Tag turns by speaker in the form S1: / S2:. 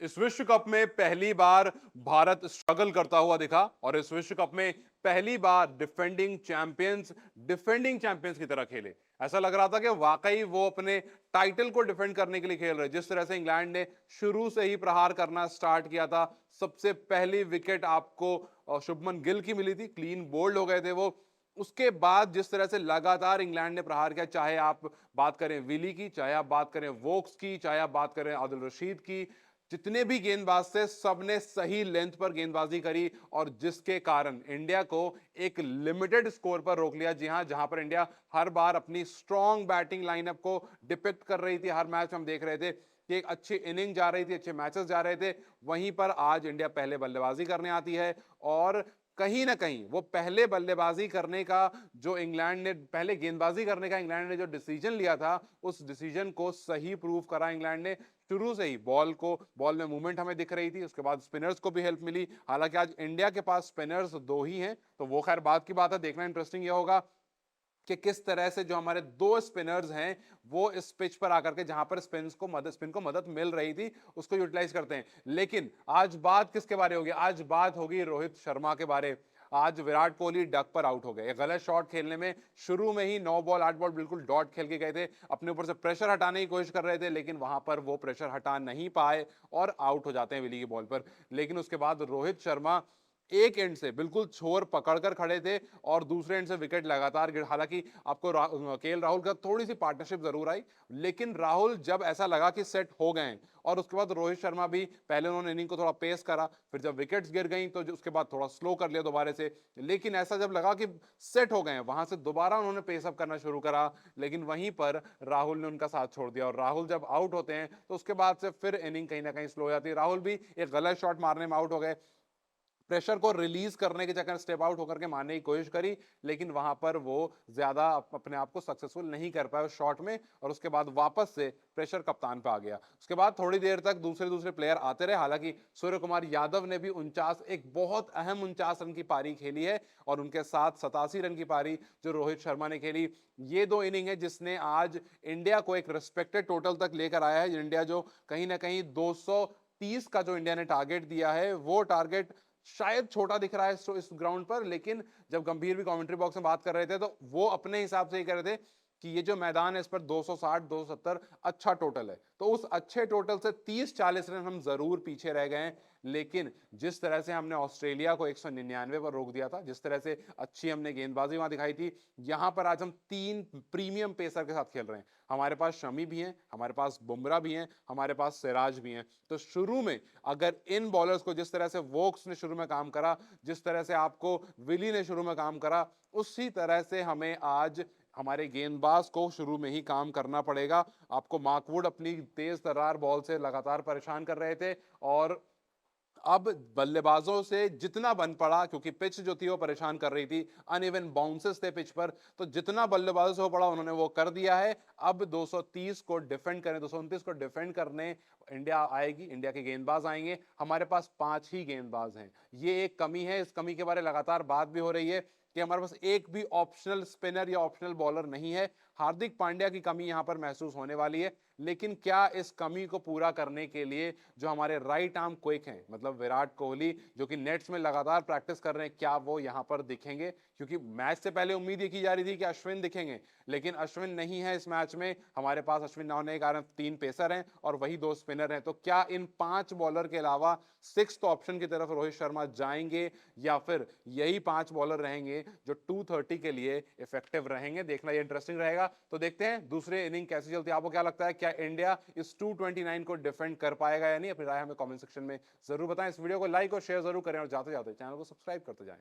S1: इस विश्व कप में पहली बार भारत स्ट्रगल करता हुआ दिखा और इस विश्व कप में पहली बार डिफेंडिंग चैंपियंस की तरह खेले। ऐसा लग रहा था कि वाकई वो अपने टाइटल को डिफेंड करने के लिए खेल रहे। जिस तरह से इंग्लैंड ने शुरू से ही प्रहार करना स्टार्ट किया था, सबसे पहली विकेट आपको शुभमन गिल की मिली थी, क्लीन बोल्ड हो गए थे वो। उसके बाद जिस तरह से लगातार इंग्लैंड ने प्रहार किया, चाहे आप बात करें विली की, चाहे आप बात करें वोक्स की, चाहे आप बात करें आदिल रशीद की, जितने भी गेंदबाज थे सबने सही लेंथ पर गेंदबाजी करी और जिसके कारण इंडिया को एक लिमिटेड स्कोर पर रोक लिया। जी हां, जहां पर इंडिया हर बार अपनी स्ट्रॉन्ग बैटिंग लाइनअप को डिपिक्ट कर रही थी, हर मैच हम देख रहे थे कि एक अच्छी इनिंग जा रही थी, अच्छे मैचेस जा रहे थे। वहीं पर आज इंडिया पहले बल्लेबाजी करने आती है और कहीं ना कहीं वो पहले बल्लेबाजी करने का जो इंग्लैंड ने पहले गेंदबाजी करने का इंग्लैंड ने जो डिसीजन लिया था, उस डिसीजन को सही प्रूव करा इंग्लैंड ने। शुरू से ही बॉल में मूवमेंट हमें दिख रही थी, उसके बाद स्पिनर्स को भी हेल्प मिली। हालांकि आज इंडिया के पास स्पिनर्स दो ही हैं, तो वो खैर बात की बात है। देखना इंटरेस्टिंग ये होगा कि किस तरह से जो हमारे दो स्पिनर्स हैं वो इस पिच पर आकर के जहां पर स्पिन को मदद मिल रही थी उसको यूटिलाइज करते हैं। लेकिन आज बात किसके बारे होगी? आज बात होगी रोहित शर्मा के बारे। आज विराट कोहली डक पर आउट हो गए, एक गलत शॉट खेलने में। शुरू में ही 9 बॉल 8 बॉल बिल्कुल डॉट खेल के गए थे, अपने ऊपर से प्रेशर हटाने की कोशिश कर रहे थे, लेकिन वहां पर वो प्रेशर हटा नहीं पाए और आउट हो जाते हैं विली की बॉल पर। लेकिन उसके बाद रोहित शर्मा एक एंड से बिल्कुल छोर पकड़कर खड़े थे और दूसरे एंड से विकेट लगातार गिर। हालांकि आपको केएल राहुल का थोड़ी सी पार्टनरशिप जरूर आई, लेकिन राहुल जब ऐसा लगा कि सेट हो गए और उसके बाद रोहित शर्मा भी पहले उन्होंने इनिंग को थोड़ा पेस करा, फिर जब विकेट्स गिर गई तो उसके बाद थोड़ा स्लो कर लिया दोबारा से। लेकिन ऐसा जब लगा कि सेट हो गए वहां से दोबारा उन्होंने पेस अप करना शुरू करा, लेकिन वहीं पर राहुल ने उनका साथ छोड़ दिया और राहुल जब आउट होते हैं तो उसके बाद से फिर इनिंग कहीं ना कहीं स्लो हो जाती है। राहुल भी एक गलत शॉट मारने में आउट हो गए, प्रेशर को रिलीज करने के चक्कर स्टेप आउट होकर के मारने की कोशिश करी, लेकिन वहां पर वो ज्यादा अपने आप को सक्सेसफुल नहीं कर पाए उस शॉट में और उसके बाद वापस से प्रेशर कप्तान पे आ गया। उसके बाद थोड़ी देर तक दूसरे दूसरे प्लेयर आते रहे। हालांकि सूर्य कुमार यादव ने भी 49 एक बहुत अहम 49 रन की पारी खेली है और उनके साथ 87 रन की पारी जो रोहित शर्मा ने खेली। ये दो इनिंग है जिसने आज इंडिया को एक रिस्पेक्टेड टोटल तक लेकर आया है। इंडिया जो कहीं ना कहीं 230 का जो इंडिया ने टारगेट दिया है, वो टारगेट शायद छोटा दिख रहा है इस ग्राउंड पर, लेकिन जब गंभीर भी कमेंट्री बॉक्स में बात कर रहे थे तो वो अपने हिसाब से ही कर रहे थे कि ये जो मैदान है इस पर 260 270 अच्छा टोटल है। तो उस अच्छे टोटल से 30 40 रन हम जरूर पीछे रह गए हैं। लेकिन जिस तरह से हमने ऑस्ट्रेलिया को 199 पर रोक दिया था, जिस तरह से अच्छी हमने गेंदबाजी वहां दिखाई थी, यहां पर आज हम तीन प्रीमियम पेसर के साथ खेल रहे हैं। हमारे पास शमी भी हैं, हमारे पास बुमराह भी हैं, हमारे पास सिराज भी हैं। तो शुरू में अगर इन बॉलर्स को जिस तरह से वोक्स ने शुरू में काम करा, जिस तरह से आपको विली ने शुरू में काम करा, उसी तरह से हमें आज हमारे गेंदबाज को शुरू में ही काम करना पड़ेगा। आपको मार्कवुड अपनी तेज तर्रार बॉल से लगातार परेशान कर रहे थे और अब बल्लेबाजों से जितना बन पड़ा, क्योंकि पिच जो थी वो परेशान कर रही थी, अनइवन बाउंसेस थे पिच पर, तो जितना बल्लेबाजों से हो पड़ा उन्होंने वो कर दिया है। अब 230 को डिफेंड करने, 229 को डिफेंड करने इंडिया आएगी, इंडिया के गेंदबाज आएंगे। हमारे पास 5 ही गेंदबाज हैं, ये एक कमी है। इस कमी के बारे में लगातार बात भी हो रही है कि हमारे पास एक भी ऑप्शनल स्पिनर या ऑप्शनल बॉलर नहीं है। हार्दिक पांड्या की कमी यहां पर महसूस होने वाली है, लेकिन क्या इस कमी को पूरा करने के लिए जो हमारे राइट आर्म क्विक हैं, मतलब विराट कोहली जो कि नेट्स में लगातार प्रैक्टिस कर रहे हैं, क्या वो यहां पर दिखेंगे? क्योंकि मैच से पहले उम्मीद ये की जा रही थी कि अश्विन दिखेंगे, लेकिन अश्विन नहीं है इस मैच में। हमारे पास अश्विन ना होने के कारण 3 पेसर हैं और वही 2 स्पिनर हैं। तो क्या इन 5 बॉलर के अलावा सिक्स ऑप्शन की तरफ रोहित शर्मा जाएंगे या फिर यही 5 बॉलर रहेंगे जो 230 के लिए इफेक्टिव रहेंगे? देखना ये इंटरेस्टिंग रहेगा। तो देखते हैं दूसरे इनिंग कैसी चलती है। आपको क्या लगता है, क्या इंडिया इस 229 को डिफेंड कर पाएगा या नहीं? अपनी राय हमें कमेंट सेक्शन में जरूर बताएं। इस वीडियो को लाइक और शेयर जरूर करें और जाते जाते चैनल को सब्सक्राइब करते जाएं।